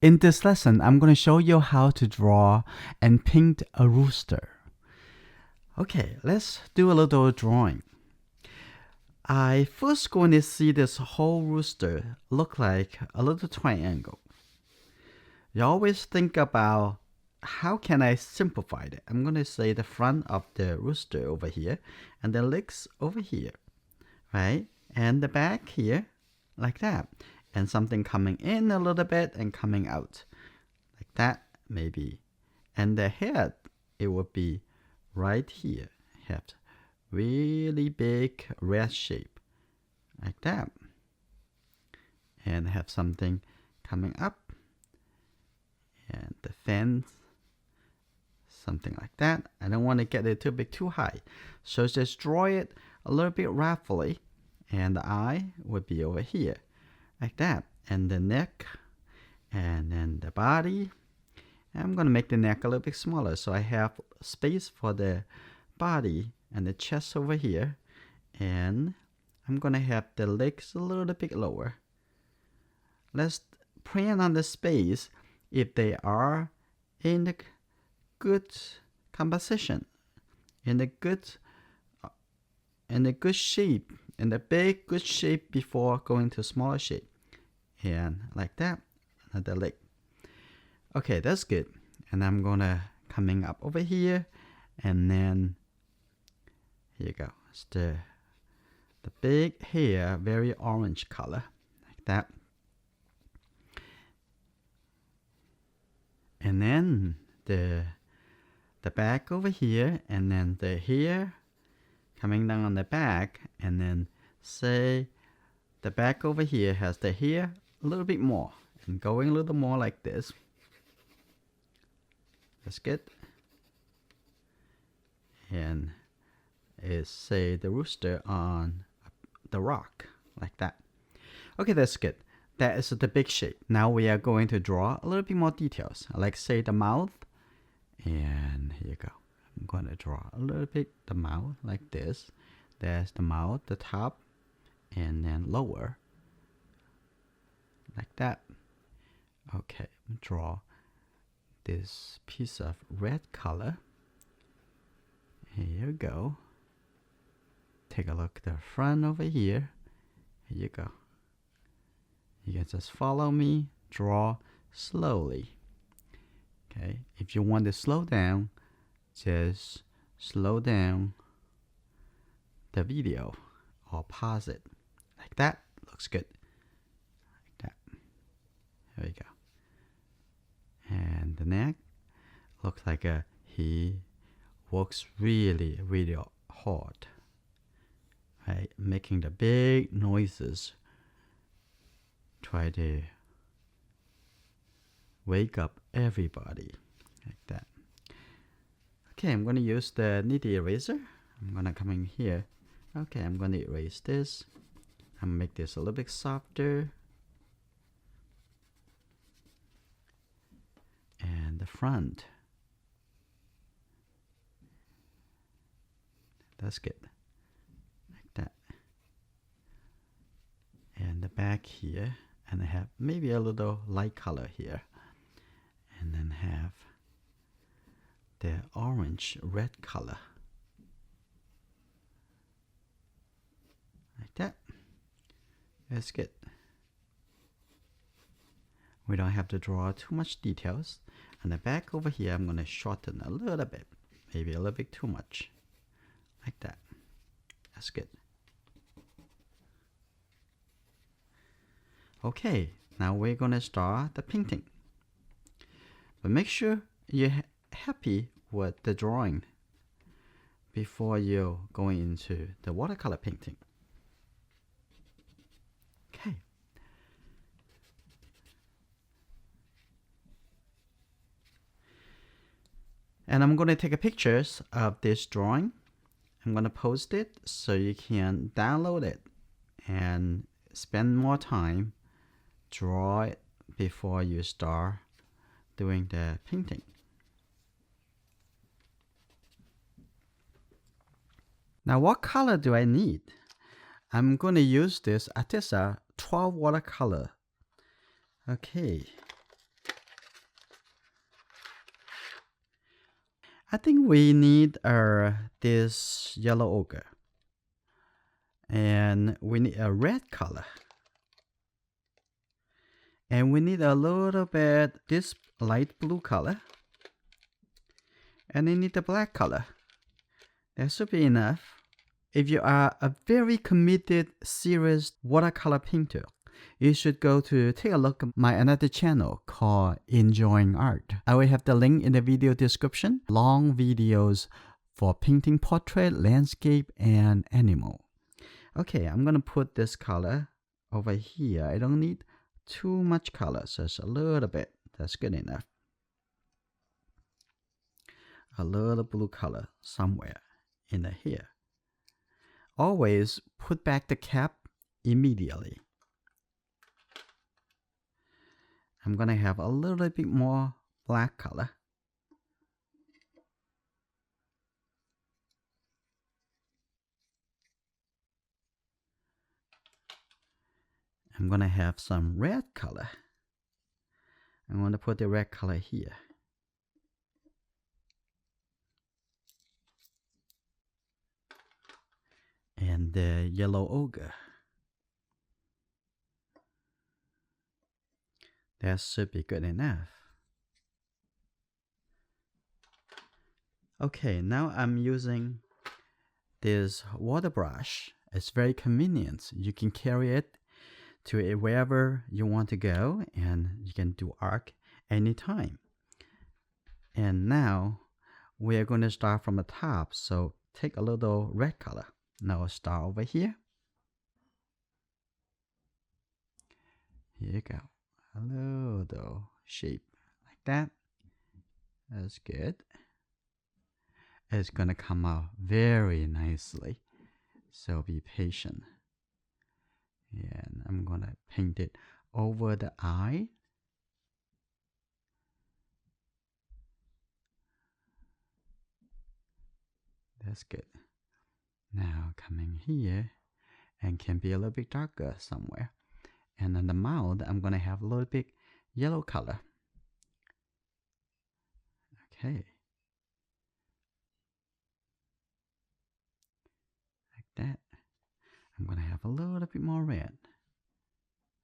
In this lesson, I'm going to show you how to draw and paint a rooster. Okay, let's do a little drawing. I first going to see this whole rooster look like a little triangle. You always think about how can I simplify it. I'm going to say the front of the rooster over here and the legs over here, right? And the back here, like that. And something coming in a little bit and coming out, like that maybe. And the head, it would be right here. Have really big red shape, like that. And have something coming up. And the fence, something like that. I don't want to get it too big, too high. So just draw it a little bit roughly. And the eye would be over here, like that. And the neck, and then the body. I'm going to make the neck a little bit smaller so I have space for the body and the chest over here. And I'm going to have the legs a little bit lower. Let's print on the space if they are in the good composition, in the good shape, in the big good shape before going to smaller shape. And like that, another leg. Okay, that's good. And I'm gonna coming up over here, and then here you go. It's the big hair, very orange color, like that. And then the back over here, and then the hair coming down on the back, and then say the back over here has the hair a little bit more, and going a little more like this. That's good. And is say the rooster on the rock, like that. Okay, that's good. That is the big shape. Now we are going to draw a little bit more details, like say the mouth. And here you go. I'm going to draw a little bit the mouth like this. There's the mouth, the top, and then lower, like that. Okay, draw this piece of red color. Here you go. Take a look at the front over here. Here you go. You can just follow me, draw slowly. Okay, if you want to slow down, just slow down the video or pause it. Like that, looks good. Like that. There we go. And the neck looks like he works really, really hard. Right? Making the big noises. Try to wake up everybody, like that. Okay, I'm going to use the nitty eraser. I'm going to come in here. Okay, I'm going to erase this. I'm going to make this a little bit softer. And the front. That's good. Like that. And the back here. And I have maybe a little light color here. And then have the orange red color, like that. That's good. We don't have to draw too much details. And the back over here, I'm going to shorten a little bit, maybe a little bit too much, like that. That's good. Okay, now we're going to start the painting. But make sure you're happy with the drawing before you go into the watercolor painting. Okay. And I'm going to take pictures of this drawing. I'm going to post it so you can download it and spend more time draw it before you start doing the painting. Now what color do I need? I'm going to use this Arteza 12 watercolor. Okay, I think we need this yellow ochre. And we need a red color. And we need a little bit this light blue color. And we need the black color. That should be enough. If you are a very committed, serious watercolor painter, you should take a look at my another channel called Enjoying Art. I will have the link in the video description. Long videos for painting portrait, landscape, and animal. Okay, I'm gonna put this color over here. I don't need too much color, so just a little bit. That's good enough. A little blue color somewhere in here. Always put back the cap immediately. I'm gonna have a little bit more black color. I'm gonna have some red color. I'm gonna put the red color here. And the yellow ochre. That should be good enough. Okay, now I'm using this water brush. It's very convenient. You can carry it to wherever you want to go, and you can do art anytime. And now we are going to start from the top. So take a little red color. Now start over here. Here you go. A little shape like that. That's good. It's gonna come out very nicely. So be patient. And I'm gonna paint it over the eye. That's good. Now coming here, and can be a little bit darker somewhere. And on the mouth, I'm gonna have a little bit yellow color. Okay. Like that. I'm gonna have a little bit more red.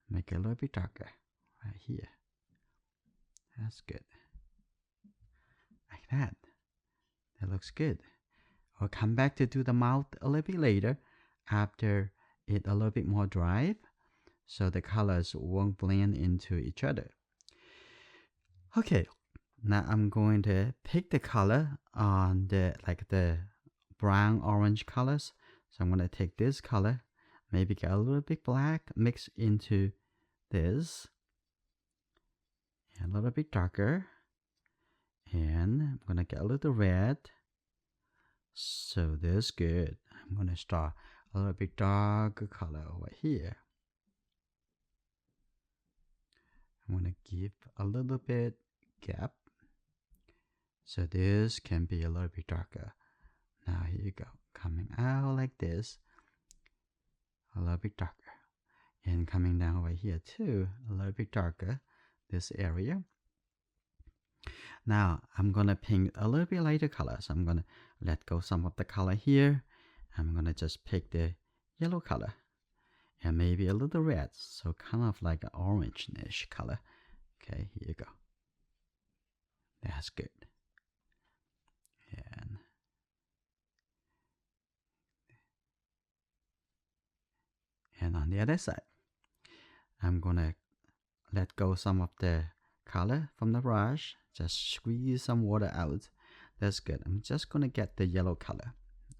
Make it a little bit darker right here. That's good. Like that. That looks good. I'll come back to do the mouth a little bit later after it a little bit more dry, so the colors won't blend into each other. Okay, now I'm going to pick the color on the brown orange colors. So I'm going to take this color, maybe get a little bit black, mix into this, and a little bit darker, and I'm going to get a little red. So that's good. I'm going to start a little bit darker color over here. I'm going to give a little bit gap. So this can be a little bit darker. Now here you go. Coming out like this. A little bit darker. And coming down over here too. A little bit darker. This area. Now I'm going to paint a little bit lighter color. So I'm going to let go some of the color here. I'm going to just pick the yellow color. And maybe a little red. So kind of like an orange-ish color. Okay, here you go. That's good. And on the other side, I'm gonna let go some of the color from the brush. Just squeeze some water out. That's good. I'm just gonna get the yellow color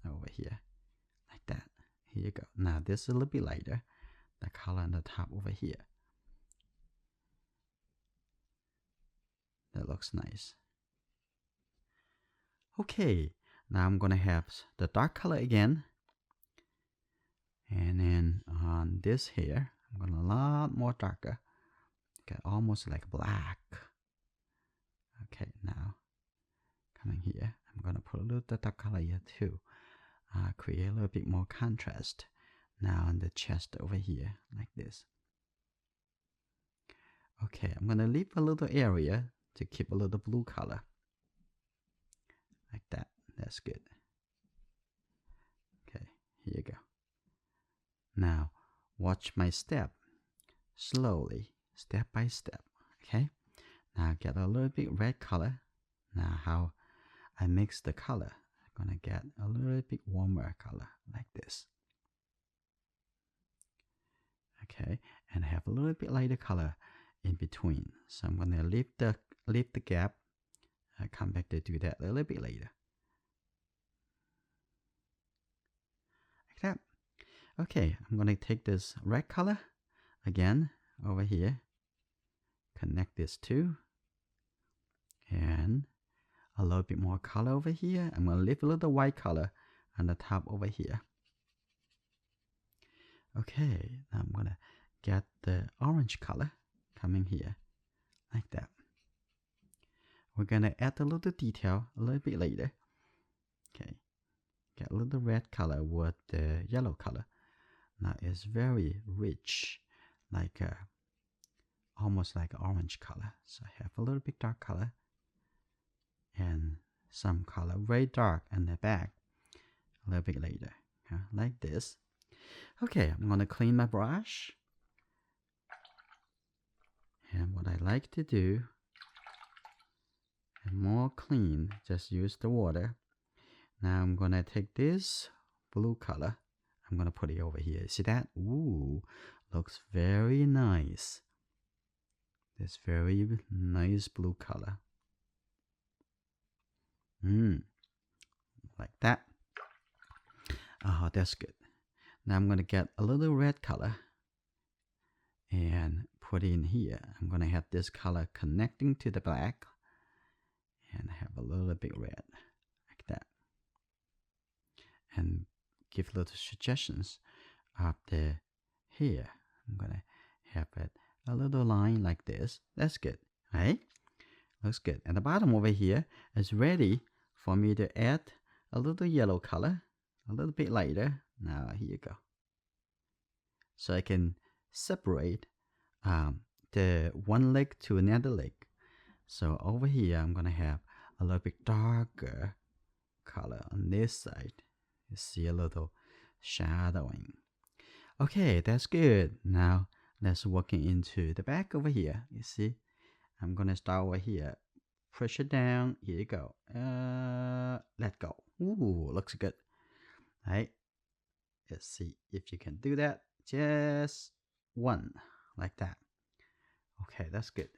over here, like that. Here you go. Now this is a little bit lighter. The color on the top over here. That looks nice. Okay, now I'm gonna have the dark color again. And then on this here, I'm going to a lot more darker. Okay, almost like black. Okay, now coming here, I'm going to put a little dark color here too. Create a little bit more contrast. Now on the chest over here, like this. Okay, I'm going to leave a little area to keep a little blue color. like that. That's good. Okay, here you go. Now, watch my step. Slowly, step by step. Okay, now get a little bit red color. Now, how I mix the color, I'm gonna get a little bit warmer color like this. Okay, and have a little bit lighter color in between. So I'm gonna leave the gap. I come back to do that a little bit later. Like that. Okay, I'm gonna take this red color again over here. Connect this two. And a little bit more color over here. I'm gonna leave a little white color on the top over here. Okay, now I'm gonna get the orange color coming here like that. We're gonna add a little detail a little bit later. Okay, get a little red color with the yellow color. Now it's very rich, like almost like orange color. So I have a little bit dark color and some color very dark in the back a little bit later, like this. Okay, I'm gonna clean my brush. And what I like to do, and more clean, just use the water. Now I'm gonna take this blue color. I'm gonna put it over here. See that? Ooh, looks very nice. This very nice blue color. Like that. Oh, that's good. Now I'm gonna get a little red color and put in here. I'm gonna have this color connecting to the black and have a little bit red like that. And give little suggestions of the hair. I'm gonna have it a little line like this. That's good, right? Looks good. And the bottom over here is ready for me to add a little yellow color, a little bit lighter. Now here you go. So I can separate the one leg to another leg. So over here I'm gonna have a little bit darker color on this side. You see a little shadowing. Okay, that's good. Now let's work into the back over here. You see, I'm gonna start over here. Push it down. Here you go. Let go. Ooh, looks good. Right. Let's see if you can do that. Just one, like that. Okay, that's good.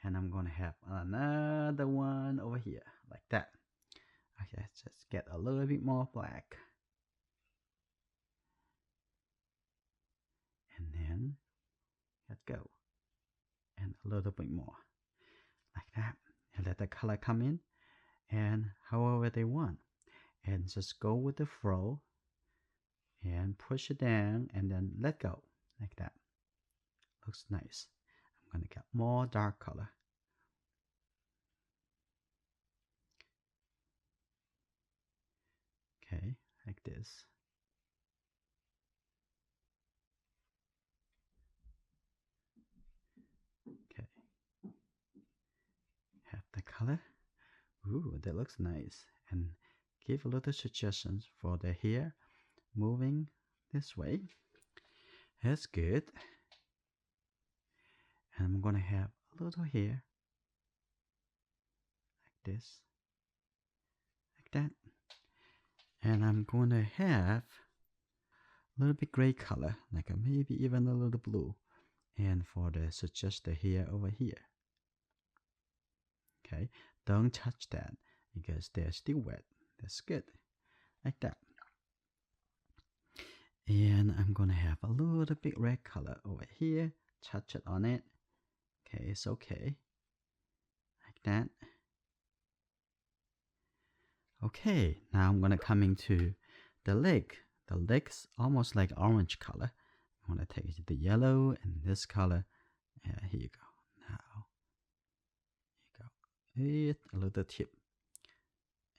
And I'm gonna have another one over here, like that. Okay, let's just get a little bit more black. And then let go. And a little bit more, like that. And let the color come in and however they want. And just go with the flow and push it down and then let go, like that. Looks nice. I'm gonna get more dark color. Okay, like this. Okay. Have the color. Ooh, that looks nice. And give a little suggestions for the hair moving this way. That's good. And I'm gonna have a little hair like this, like that. And I'm gonna have a little bit gray color, like maybe even a little blue. And for the suggest the hair over here. Okay, don't touch that because they're still wet. That's good, like that. And I'm gonna have a little bit red color over here. Touch it on it. Okay, it's okay, like that. Okay, now I'm gonna come into the leg. The leg's almost like orange color. I'm gonna take the yellow and this color. Here you go. Now, here you go. A little tip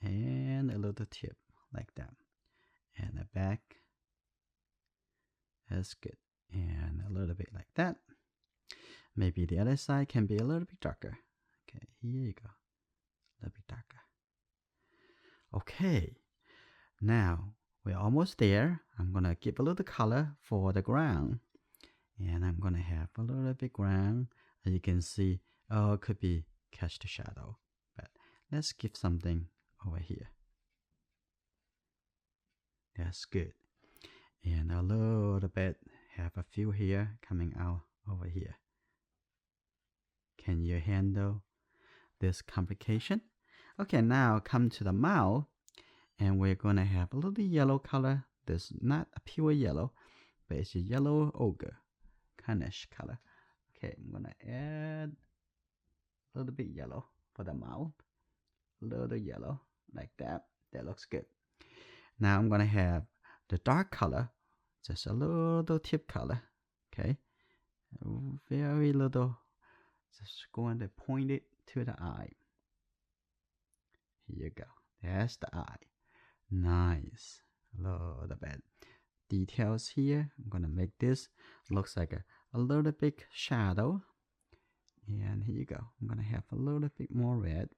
and a little tip like that. And the back. That's good. And a little bit like that. Maybe the other side can be a little bit darker. Okay, here you go. A little bit darker. Okay, now we're almost there. I'm gonna give a little color for the ground. And I'm gonna have a little bit ground. As you can see, oh, it could be catch the shadow. But let's give something over here. That's good. And a little bit, have a few here coming out over here. Can you handle this complication? Okay, now come to the mouth. And we're gonna have a little yellow color. This not a pure yellow, but it's a yellow ochre kindish color. Okay, I'm gonna add a little bit yellow for the mouth. A little yellow like that. That looks good. Now I'm gonna have the dark color, just a little tip color. Okay, very little. Just going to point it to the eye. Here you go. That's the eye. Nice. A little bit details here. I'm gonna make this looks like a little bit shadow. And here you go. I'm gonna have a little bit more red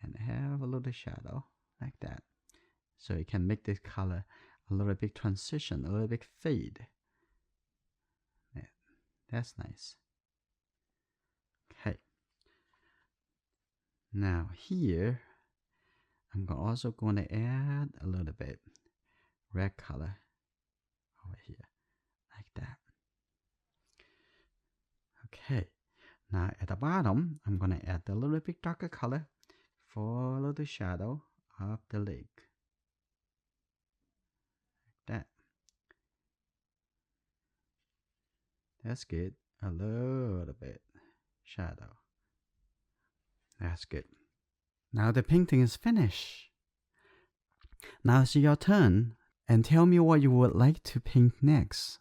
and have a little shadow like that. So you can make this color a little bit transition, a little bit fade. Yeah, that's nice. Okay. Now here, I'm also going to add a little bit red color over here, like that. Okay. Now at the bottom, I'm going to add a little bit darker color for a little shadow of the leg. Like that. That's good. A little bit shadow. That's good. Now the painting is finished. Now it's your turn, and tell me what you would like to paint next.